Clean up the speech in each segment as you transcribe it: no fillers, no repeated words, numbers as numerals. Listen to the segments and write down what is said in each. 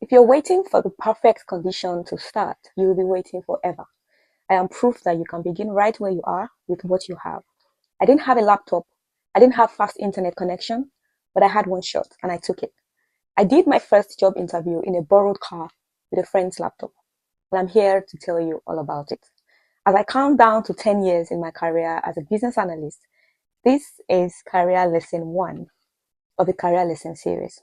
If you're waiting for the perfect condition to start, you will be waiting forever. I am proof that you can begin right where you are with what you have. I didn't have a laptop. I didn't have fast internet connection, but I had one shot and I took it. I did my first job interview in a borrowed car with a friend's laptop, and I'm here to tell you all about it. As I count down to 10 years in my career as a business analyst, this is Career Lesson 1 of the Career Lesson series.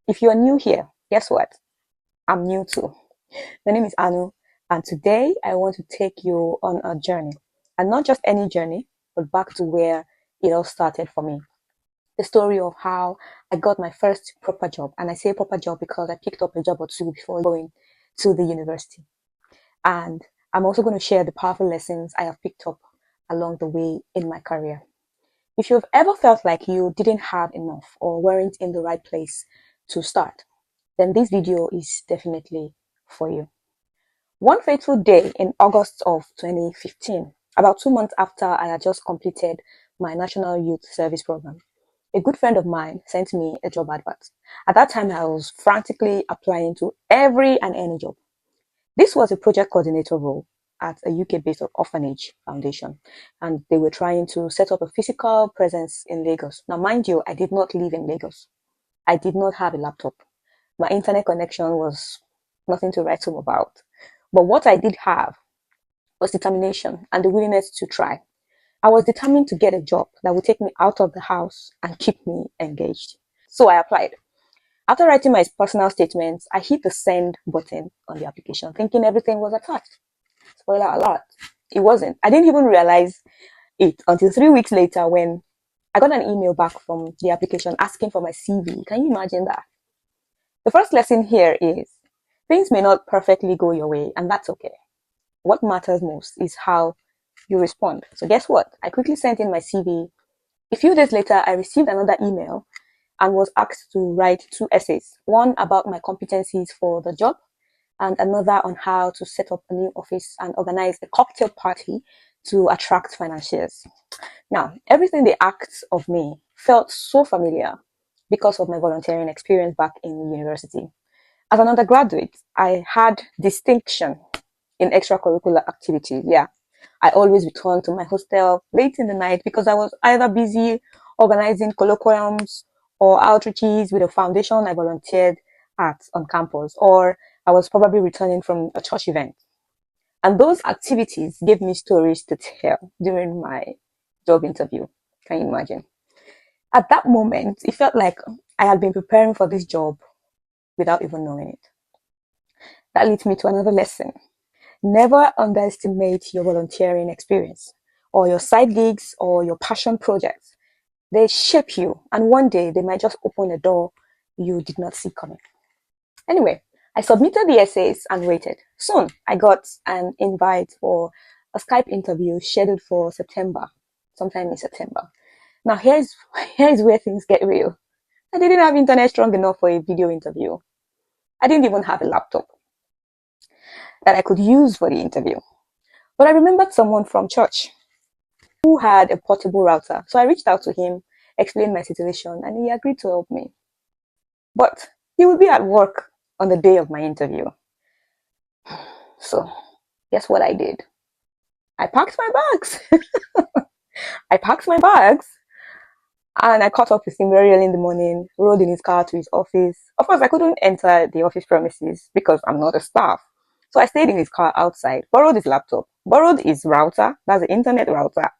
If you are new here, guess what? I'm new too. My name is Aanu, and today I want to take you on a journey. And not just any journey, but back to where it all started for me. The story of how I got my first proper job. And I say proper job because I picked up a job or two before going to the university. And I'm also going to share the powerful lessons I have picked up along the way in my career. If you've ever felt like you didn't have enough or weren't in the right place to start, then this video is definitely for you. One fateful day in August of 2015, about 2 months after I had just completed my National Youth Service Program, a good friend of mine sent me a job advert. At that time, I was frantically applying to every and any job. This was a project coordinator role at a UK-based orphanage foundation, and they were trying to set up a physical presence in Lagos. Now, mind you, I did not live in Lagos. I did not have a laptop. My internet connection was nothing to write home about. But what I did have was determination and the willingness to try. I was determined to get a job that would take me out of the house and keep me engaged. So I applied. After writing my personal statements, I hit the send button on the application, thinking everything was attached. Spoiler alert, it wasn't. I didn't even realize it until 3 weeks later when I got an email back from the application asking for my CV. Can you imagine that? The first lesson here is things may not perfectly go your way, and that's okay. What matters most is how you respond. So guess what? I quickly sent in my CV. A few days later, I received another email and was asked to write 2 essays, one about my competencies for the job and another on how to set up a new office and organize a cocktail party to attract financiers. Now, everything they asked of me felt so familiar because of my volunteering experience back in university. As an undergraduate, I had distinction in extracurricular activities. Yeah, I always returned to my hostel late in the night because I was either busy organizing colloquiums or outreaches with a foundation I volunteered at on campus, or I was probably returning from a church event. And those activities gave me stories to tell during my job interview. Can you imagine? At that moment, it felt like I had been preparing for this job without even knowing it. That leads me to another lesson. Never underestimate your volunteering experience or your side gigs or your passion projects. They shape you, and one day they might just open a door you did not see coming. Anyway, I submitted the essays and waited. Soon, I got an invite for a Skype interview scheduled for September, sometime in September. Now, here's where things get real. I didn't have internet strong enough for a video interview. I didn't even have a laptop that I could use for the interview. But I remembered someone from church who had a portable router. So I reached out to him, explained my situation, and he agreed to help me. But he would be at work on the day of my interview. So guess what I did? I packed my bags. I packed my bags and I caught up with him very early in the morning, rode in his car to his office. Of course, I couldn't enter the office premises because I'm not a staff. So I stayed in his car outside, borrowed his laptop, borrowed his router, that's the internet router,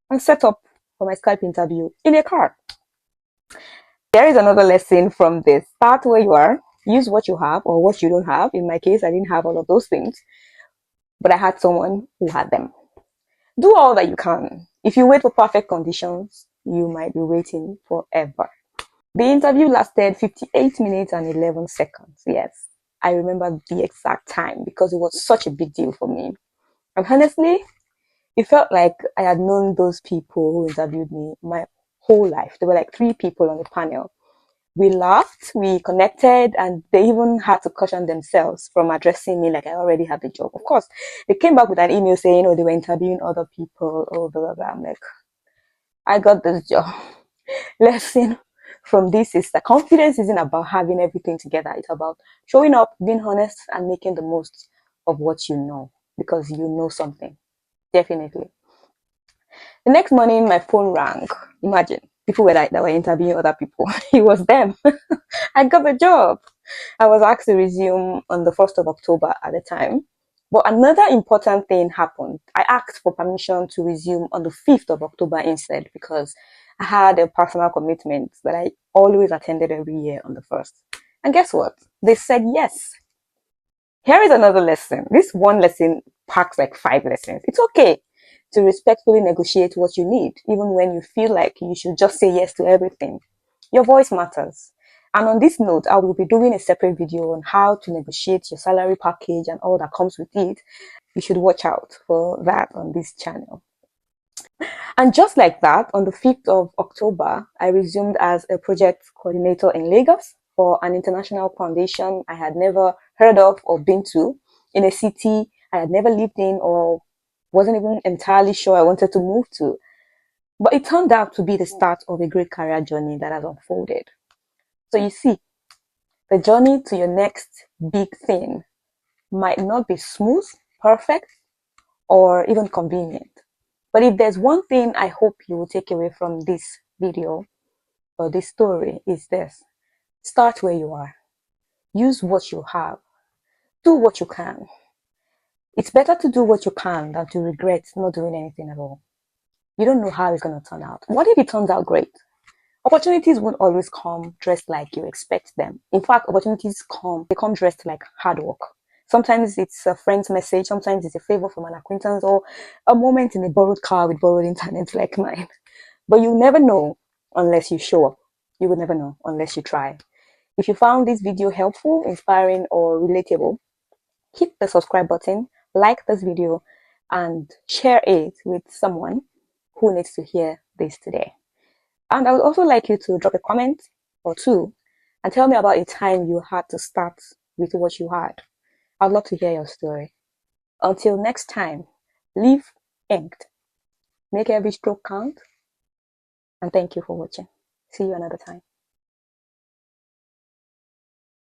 and set up for my Skype interview in a car. There is another lesson from this. Start where you are, use what you have or what you don't have. In my case, I didn't have all of those things, but I had someone who had them. Do all that you can. If you wait for perfect conditions, you might be waiting forever. The interview lasted 58 minutes and 11 seconds. Yes, I remember the exact time because it was such a big deal for me. And honestly, it felt like I had known those people who interviewed me my whole life. There were like 3 people on the panel. We laughed, we connected, and they even had to caution themselves from addressing me like I already had the job. Of course, they came back with an email saying, oh, they were interviewing other people, oh, blah, blah, blah. I'm like, I got this job. Lesson from this is that confidence isn't about having everything together. It's about showing up, being honest, and making the most of what you know because you know something. Definitely. The next morning, my phone rang. Imagine people that were interviewing other people. It was them. I got the job. I was asked to resume on the 1st of October at the time. But another important thing happened. I asked for permission to resume on the 5th of October instead because I had a personal commitment that I always attended every year on the 1st. And guess what? They said yes. Here is another lesson. This one lesson packs like 5 lessons. It's okay to respectfully negotiate what you need, even when you feel like you should just say yes to everything. Your voice matters. And on this note, I will be doing a separate video on how to negotiate your salary package and all that comes with it. You should watch out for that on this channel. And just like that, on the 5th of October, I resumed as a project coordinator in Lagos for an international foundation I had never heard of or been to, in a city I had never lived in or wasn't even entirely sure I wanted to move to. But it turned out to be the start of a great career journey that has unfolded. So you see, the journey to your next big thing might not be smooth, perfect, or even convenient. But if there's one thing I hope you will take away from this video or this story is this. Start where you are. Use what you have. Do what you can. It's better to do what you can than to regret not doing anything at all. You don't know how it's going to turn out. What if it turns out great? Opportunities won't always come dressed like you expect them. In fact, opportunities they come dressed like hard work. Sometimes it's a friend's message, sometimes it's a favor from an acquaintance, or a moment in a borrowed car with borrowed internet like mine. But you never know unless you show up. You will never know unless you try. If you found this video helpful, inspiring, or relatable, hit the subscribe button, like this video, and share it with someone who needs to hear this today. And I would also like you to drop a comment or two and tell me about a time you had to start with what you had. I'd love to hear your story. Until next time, live inked, make every stroke count, and thank you for watching. See you another time.